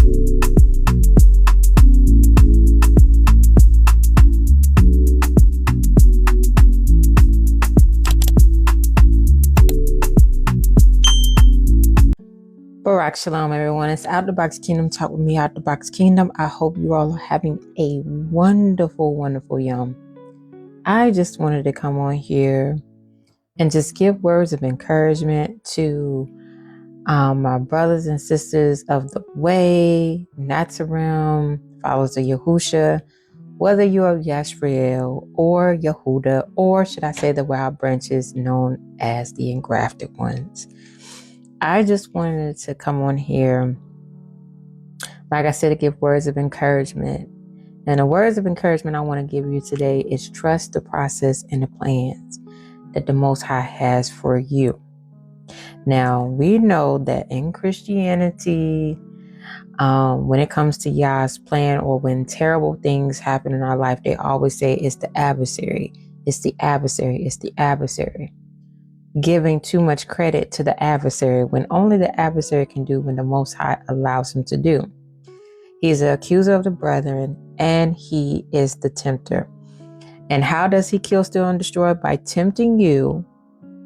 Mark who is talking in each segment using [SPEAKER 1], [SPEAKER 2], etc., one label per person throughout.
[SPEAKER 1] Barak Shalom, everyone. It's Out the Box Kingdom. Talk with me, Out the Box Kingdom. I hope you all are having a wonderful, wonderful yom. I just wanted to come on here and just give words of encouragement to my brothers and sisters of the way, Nazarene, followers of Yahusha, whether you are Yashriel or Yehuda, or should I say the wild branches known as the engrafted ones. I just wanted to come on here, like I said, to give words of encouragement. And the words of encouragement I want to give you today is trust the process and the plans that the Most High has for you. Now, we know that in Christianity, when it comes to Yah's plan or when terrible things happen in our life, they always say it's the adversary. It's the adversary. It's the adversary. Giving too much credit to the adversary when only the adversary can do when the Most High allows him to do. He's the accuser of the brethren, and he is the tempter. And how does he kill, steal, and destroy? By tempting you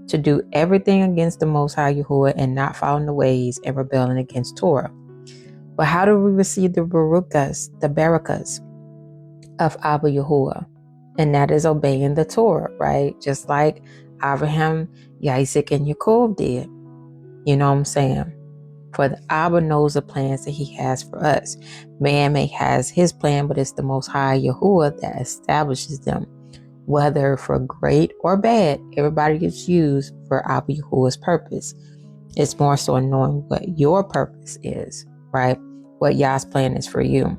[SPEAKER 1] to do everything against the Most High Yahuah and not following the ways and rebelling against Torah. But how do we receive the barakas of Abba Yahuah? And that is obeying the Torah, right? Just like Abraham, Isaac, and Yaakov did. You know what I'm saying? For the Abba knows the plans that he has for us. Man may has his plan, but it's the Most High Yahuah that establishes them. Whether for great or bad, everybody gets used for Abba Yahuah's purpose. It's more so knowing what your purpose is, right? What Yah's plan is for you.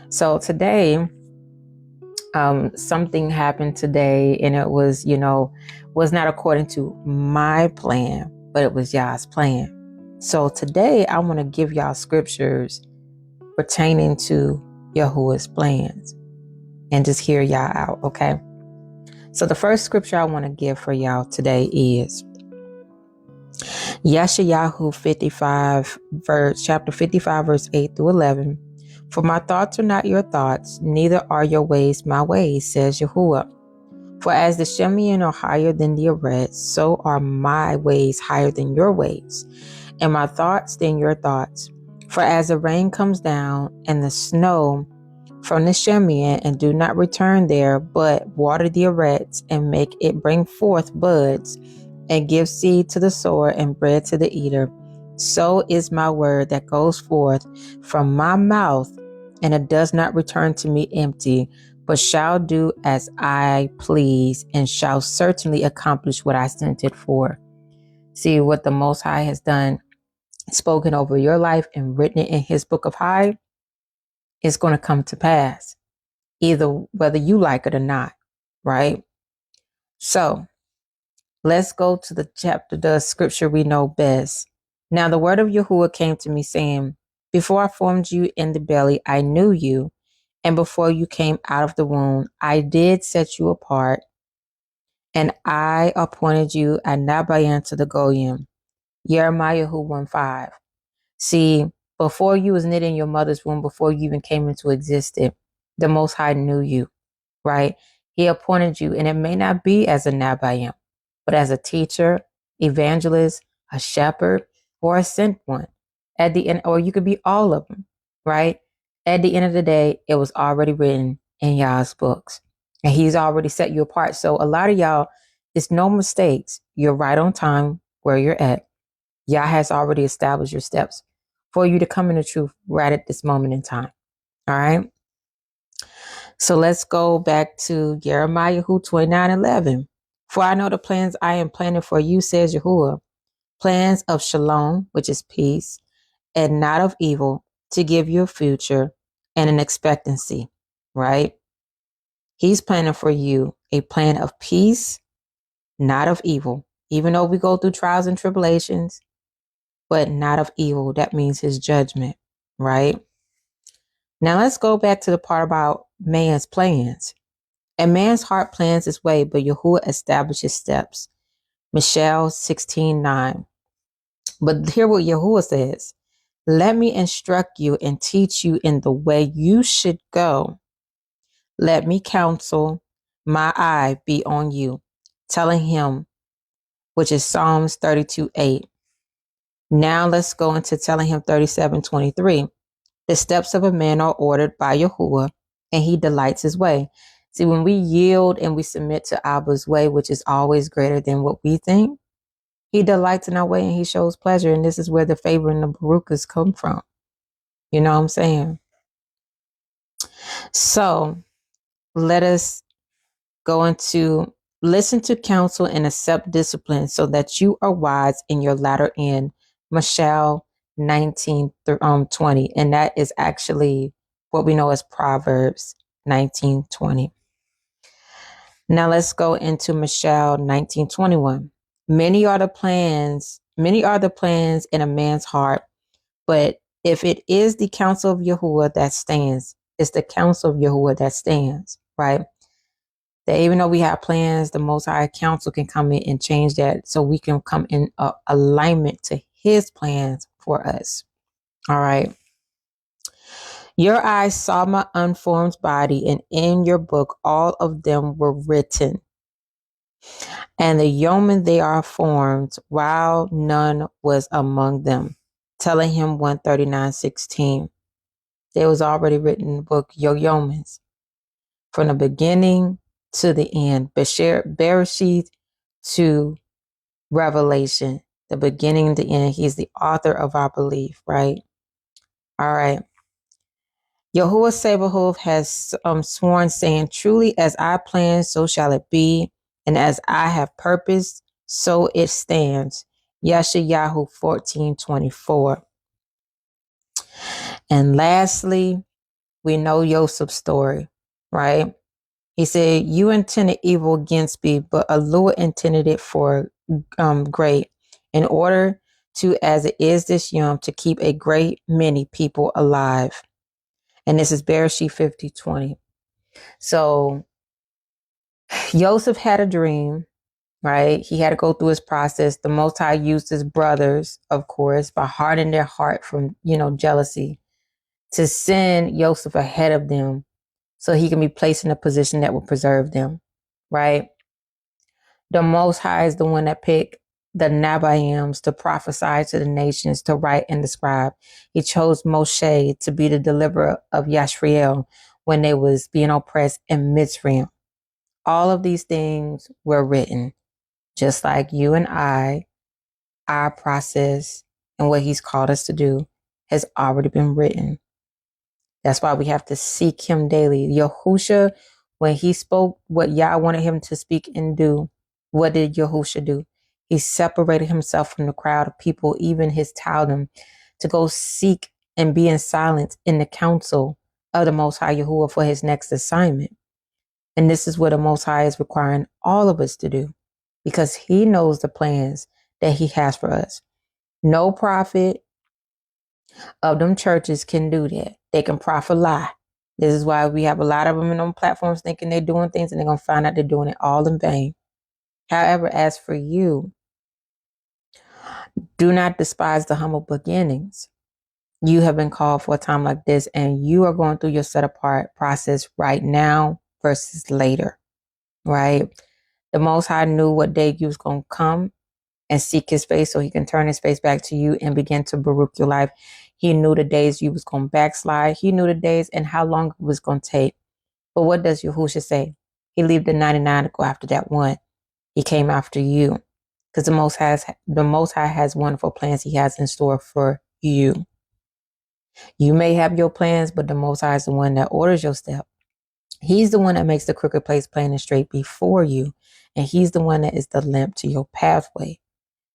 [SPEAKER 1] So today, something happened today, and it was, was not according to my plan, but it was Yah's plan. So today I want to give y'all scriptures pertaining to Yahuwah's plans and just hear y'all out, okay? So the first scripture I want to give for y'all today is Yeshayahu 55, chapter 55, verse 8 through 11. For my thoughts are not your thoughts, neither are your ways my ways, says Yahuwah. For as the Shemian are higher than the arets, so are my ways higher than your ways, and my thoughts than your thoughts. For as the rain comes down and the snow from the Shemian, and do not return there, but water the arets and make it bring forth buds, and give seed to the sower and bread to the eater, so is my word that goes forth from my mouth, and it does not return to me empty, but shall do as I please, and shall certainly accomplish what I sent it for. See what the Most High has done, spoken over your life and written it in his book of High, is going to come to pass, either whether you like it or not, right? So let's go to the scripture we know best. Now the word of Yahuwah came to me saying, before I formed you in the belly, I knew you. And before you came out of the womb, I did set you apart, and I appointed you a Nabayan to the Goyim. Jeremiah 1:5. See, before you was knit in your mother's womb, before you even came into existence, the Most High knew you, right? He appointed you, and it may not be as a Nabayan, but as a teacher, evangelist, a shepherd, or a sent one. At the end, or you could be all of them, right? At the end of the day, it was already written in y'all's books, and he's already set you apart. So a lot of y'all, it's no mistakes. You're right on time where you're at. Yah has already established your steps for you to come in the truth right at this moment in time. All right. So let's go back to Jeremiah 29:11. For I know the plans I am planning for you, says Yahuwah, plans of shalom, which is peace, and not of evil, to give you a future and an expectancy, right? He's planning for you a plan of peace, not of evil. Even though we go through trials and tribulations, but not of evil. That means his judgment, right? Now let's go back to the part about man's plans. And man's heart plans his way, but Yahuwah establishes steps. Michelle 16:9. But hear what Yahuwah says. Let me instruct you and teach you in the way you should go. Let me counsel my eye be on you. Telling him, which is Psalms 32:8. Now let's go into telling him 37:23. The steps of a man are ordered by Yahuah, and he delights his way. See, when we yield and we submit to Abba's way, which is always greater than what we think, he delights in our way and he shows pleasure. And this is where the favor and the barukas come from. You know what I'm saying? So let us go into listen to counsel and accept discipline so that you are wise in your latter end. Mashal 19:20. And that is actually what we know as Proverbs 19:20. Now let's go into Mashal 19:21. Many are the plans in a man's heart, but if it is the counsel of Yahuah that stands, it's the counsel of Yahuah that stands, right? That even though we have plans, the Most High Counsel can come in and change that so we can come in alignment to his plans for us. All right. Your eyes saw my unformed body, and in your book all of them were written. And the yeomen they are formed, while none was among them. Telling him 139:16. There was already written in the book, your yeomans, from the beginning to the end. Bereshith to Revelation, the beginning and the end. He's the author of our belief, right? All right. Yahuah Sabaoth has sworn, saying, truly as I planned, so shall it be. And as I have purposed, so it stands. Yeshayahu 14:24. And lastly, we know Joseph's story, right? He said, you intended evil against me, but Allah intended it for great, in order to, as it is this yom, to keep a great many people alive. And this is Bereshit 50:20. So Joseph had a dream, right? He had to go through his process. The Most High used his brothers, of course, by hardening their heart from, jealousy, to send Joseph ahead of them so he can be placed in a position that will preserve them, right? The Most High is the one that picked the Nabiams to prophesy to the nations, to write and describe. He chose Moshe to be the deliverer of Yashriel when they was being oppressed in Mitzrayim. All of these things were written, just like you and I. Our process and what he's called us to do has already been written. That's why we have to seek him daily. Yahusha, when he spoke what Yah wanted him to speak and do, what did Yahusha do? He separated himself from the crowd of people, even his Talmud, to go seek and be in silence in the council of the Most High Yahuah for his next assignment. And this is what the Most High is requiring all of us to do, because he knows the plans that he has for us. No prophet of them churches can do that. They can prophet lie. This is why we have a lot of them on platforms thinking they're doing things, and they're going to find out they're doing it all in vain. However, as for you, do not despise the humble beginnings. You have been called for a time like this, and you are going through your set apart process right now versus later, right? The Most High knew what day you was going to come and seek his face so he can turn his face back to you and begin to baruch your life. He knew the days you was going to backslide. He knew the days and how long it was going to take. But what does Yahusha say? He left the 99 to go after that one. He came after you because the Most High has wonderful plans he has in store for you. You may have your plans, but the Most High is the one that orders your step. He's the one that makes the crooked place plain and straight before you. And he's the one that is the lamp to your pathway.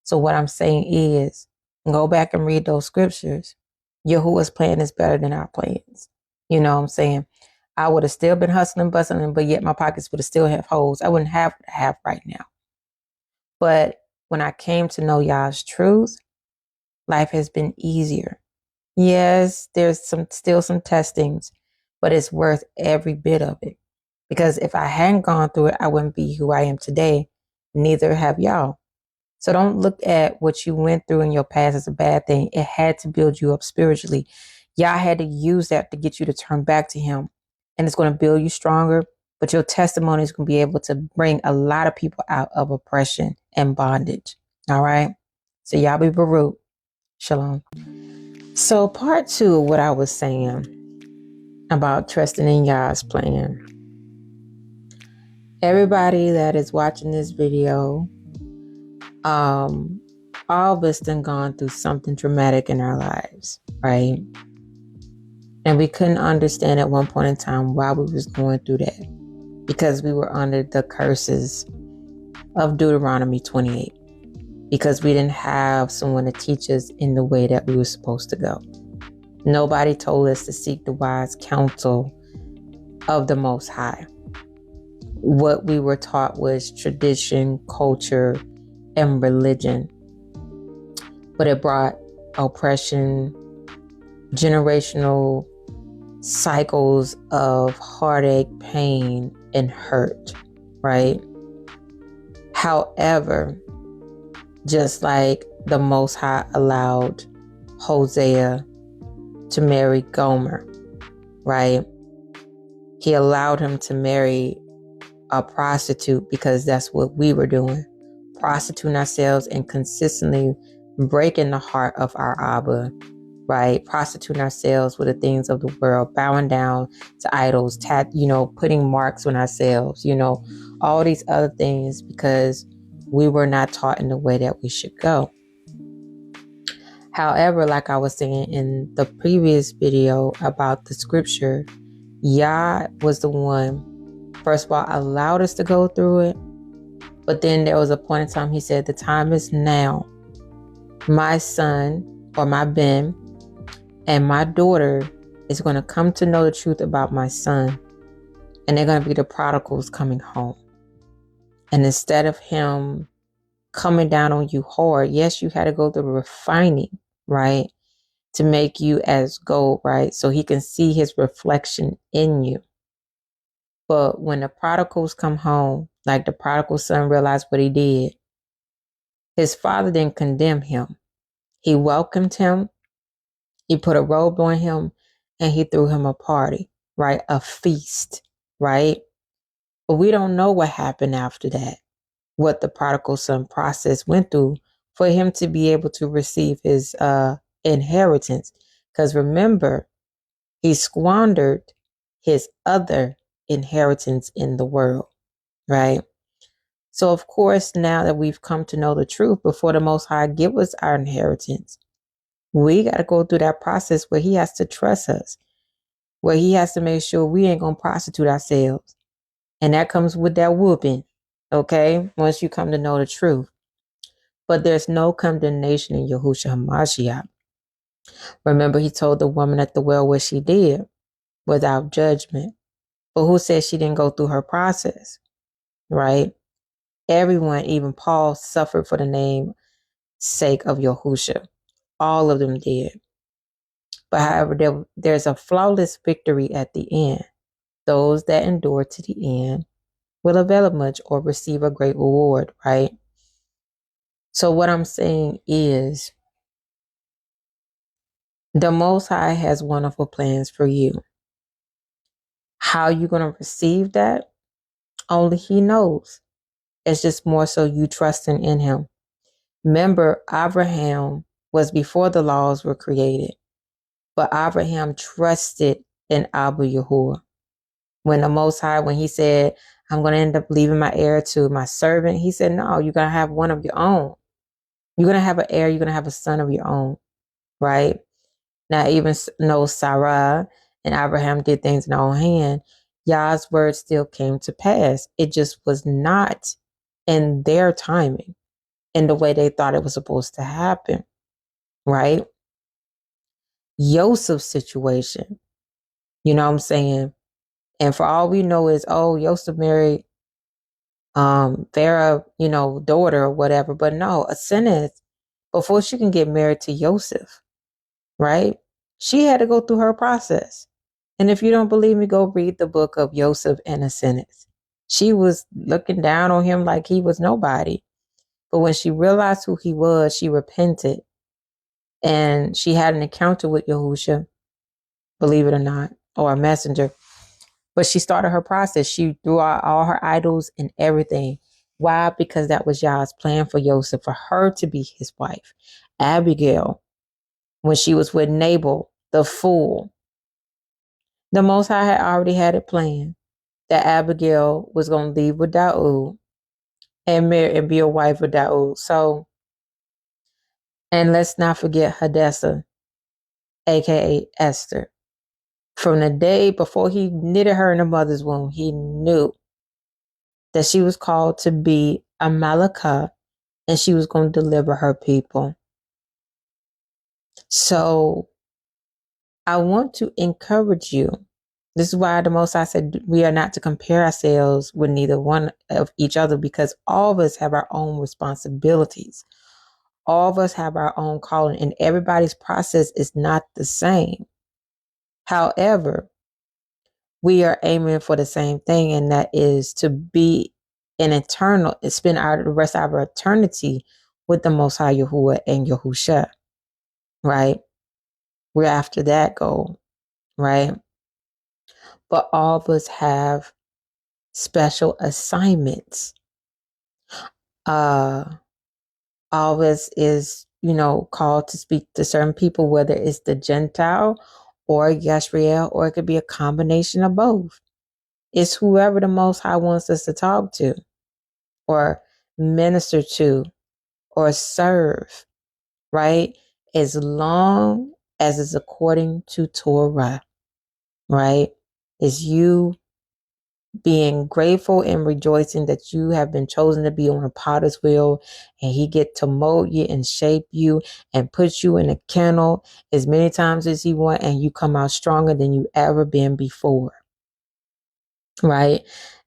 [SPEAKER 1] So what I'm saying is, go back and read those scriptures. Yahuwah's plan is better than our plans. You know what I'm saying? I would have still been hustling, bustling, but yet my pockets would have still have holes. I wouldn't have what I have right now. But when I came to know Yah's truth, life has been easier. Yes, there's still some testings, but it's worth every bit of it. Because if I hadn't gone through it, I wouldn't be who I am today. Neither have y'all. So don't look at what you went through in your past as a bad thing. It had to build you up spiritually. Yah had to use that to get you to turn back to him. And it's going to build you stronger. But your testimony is going to be able to bring a lot of people out of oppression and bondage. All right. So Yah be Baruch. Shalom. So part 2 of what I was saying about trusting in Yah's plan. Everybody that is watching this video, all of us done gone through something dramatic in our lives, right? And we couldn't understand at one point in time why we was going through that, because we were under the curses of Deuteronomy 28, because we didn't have someone to teach us in the way that we were supposed to go. Nobody told us to seek the wise counsel of the Most High. What we were taught was tradition, culture, and religion. But it brought oppression, generational cycles of heartache, pain, and hurt, right? However, just like the Most High allowed Hosea to marry Gomer, right? He allowed him to marry a prostitute because that's what we were doing. Prostituting ourselves and consistently breaking the heart of our Abba, right? Prostituting ourselves with the things of the world, bowing down to idols, putting marks on ourselves, all these other things because we were not taught in the way that we should go. However, like I was saying in the previous video about the scripture, Yah was the one, first of all, allowed us to go through it. But then there was a point in time he said, the time is now. My son or my Ben and my daughter is going to come to know the truth about my son. And they're going to be the prodigals coming home. And instead of him coming down on you hard, yes, you had to go through the refining, right? To make you as gold, right? So he can see his reflection in you. But when the prodigals come home, like the prodigal son realized what he did, his father didn't condemn him. He welcomed him. He put a robe on him and he threw him a party, right? A feast, right? But we don't know what happened after that, what the prodigal son process went through for him to be able to receive his inheritance. Because remember, he squandered his other inheritance in the world, right? So of course, now that we've come to know the truth, before the Most High give us our inheritance, we got to go through that process where he has to trust us, where he has to make sure we ain't going to prostitute ourselves. And that comes with that whooping, okay? Once you come to know the truth. But there's no condemnation in Yahusha HaMashiach. Remember, he told the woman at the well what she did without judgment. But who said she didn't go through her process, right? Everyone, even Paul, suffered for the name's sake of Yahusha. All of them did. But however, there's a flawless victory at the end. Those that endure to the end will avail much or receive a great reward, right? So what I'm saying is, the Most High has wonderful plans for you. How you going to receive that? Only he knows. It's just more so you trusting in him. Remember, Abraham was before the laws were created. But Abraham trusted in Abba Yahuah. When the Most High, when he said, I'm going to end up leaving my heir to my servant, he said, no, you're going to have one of your own. You're going to have an heir. You're going to have a son of your own, right? Now, even though Sarah and Abraham did things in their own hand, Yah's word still came to pass. It just was not in their timing, in the way they thought it was supposed to happen, right? Joseph's situation, you know what I'm saying? And for all we know is, Joseph married Pharaoh, daughter or whatever. But no, Asenath, before she can get married to Joseph, right? She had to go through her process. And if you don't believe me, go read the book of Joseph and Asenath. She was looking down on him like he was nobody. But when she realized who he was, she repented. And she had an encounter with Yahusha, believe it or not, or a messenger. But she started her process. She threw out all her idols and everything. Why? Because that was Yah's plan for Joseph, for her to be his wife. Abigail, when she was with Nabal, the fool, the Most High had already had it planned that Abigail was going to leave with Daud and marry and be a wife of Daud. So, and let's not forget Hadassah, aka Esther. From the day before he knitted her in her mother's womb, he knew that she was called to be a Malakah and she was going to deliver her people. So I want to encourage you. This is why the Most High said we are not to compare ourselves with neither one of each other, because all of us have our own responsibilities. All of us have our own calling, and everybody's process is not the same. However, we are aiming for the same thing, and that is to be an eternal, spend the rest of our eternity with the Most High Yahuah and Yahusha, right? We're after that goal, right? But all of us have special assignments. All of us is, called to speak to certain people, whether it's the Gentile or Yashriel, or it could be a combination of both. It's whoever the Most High wants us to talk to or minister to or serve, right? As long as it's according to Torah, right? It's you being grateful and rejoicing that you have been chosen to be on a potter's wheel, and he get to mold you and shape you and put you in a kennel as many times as he want, and you come out stronger than you ever been before, right?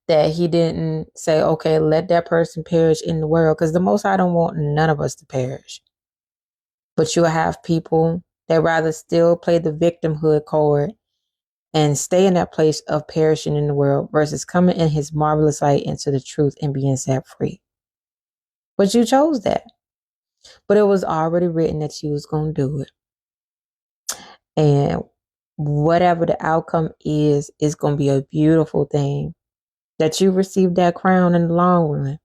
[SPEAKER 1] That he didn't say, okay, let that person perish in the world, because the Most High don't want none of us to perish. But you'll have people that rather still play the victimhood card and stay in that place of perishing in the world versus coming in his marvelous light into the truth and being set free. But you chose that. But it was already written that you was going to do it. And whatever the outcome is going to be a beautiful thing. That you received that crown in the long run.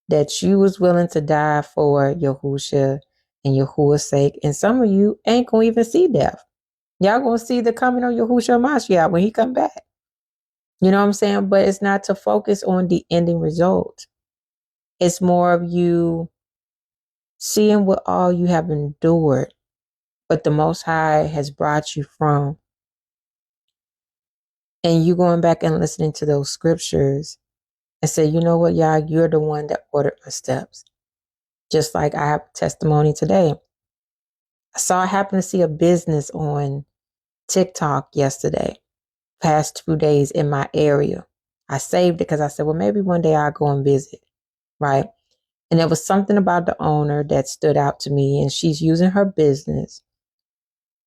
[SPEAKER 1] That you was willing to die for Yahusha and Yahuwah's sake. And some of you ain't going to even see death. Y'all going to see the coming of Yahusha Mashiach when he come back. You know what I'm saying? But it's not to focus on the ending result. It's more of you seeing what all you have endured, but the Most High has brought you from. And you going back and listening to those scriptures and say, you know what, y'all, you're the one that ordered my steps. Just like I have testimony today. I happened to see a business on TikTok yesterday, past 2 days in my area. I saved it because I said, well, maybe one day I'll go and visit, right? And there was something about the owner that stood out to me, and she's using her business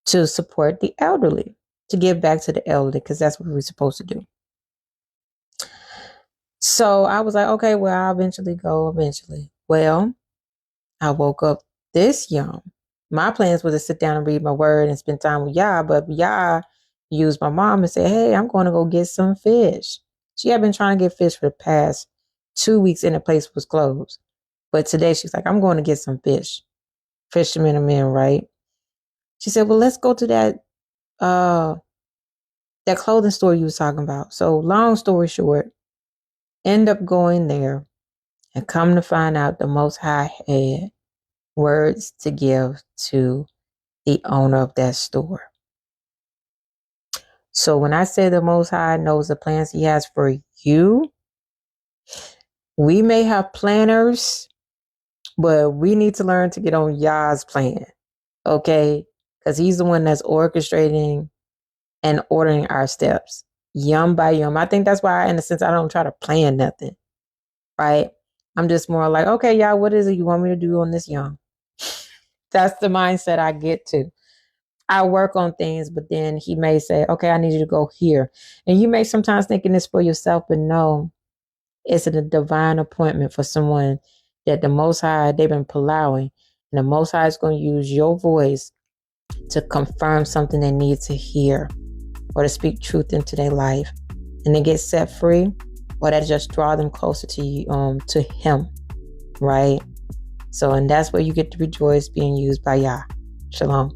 [SPEAKER 1] to support the elderly, to give back to the elderly, because that's what we're supposed to do. So I was like, okay, well, I'll eventually go eventually. Well, I woke up this young. My plans were to sit down and read my word and spend time with Yah, but Yah used my mom and said, hey, I'm going to go get some fish. She had been trying to get fish for the past 2 weeks and the place was closed. But today she's like, I'm going to get some fish. Fishermen are men, right? She said, well, let's go to that clothing store you was talking about. So long story short, end up going there and come to find out the Most High had words to give to the owner of that store. So when I say the Most High knows the plans he has for you, we may have planners, but we need to learn to get on Yah's plan, okay? Because he's the one that's orchestrating and ordering our steps, yum by yum. I think that's why, in a sense, I don't try to plan nothing, right? I'm just more like, okay, Yah, what is it you want me to do on this yum? That's the mindset I get to. I work on things, but then he may say, okay, I need you to go here. And you may sometimes thinking this for yourself, but no, it's a divine appointment for someone that the Most High, they've been plowing, and the Most High is going to use your voice to confirm something they need to hear, or to speak truth into their life, and they get set free, or that just draw them closer to you, to Him, right? So, and that's where you get to rejoice being used by Yah. Shalom.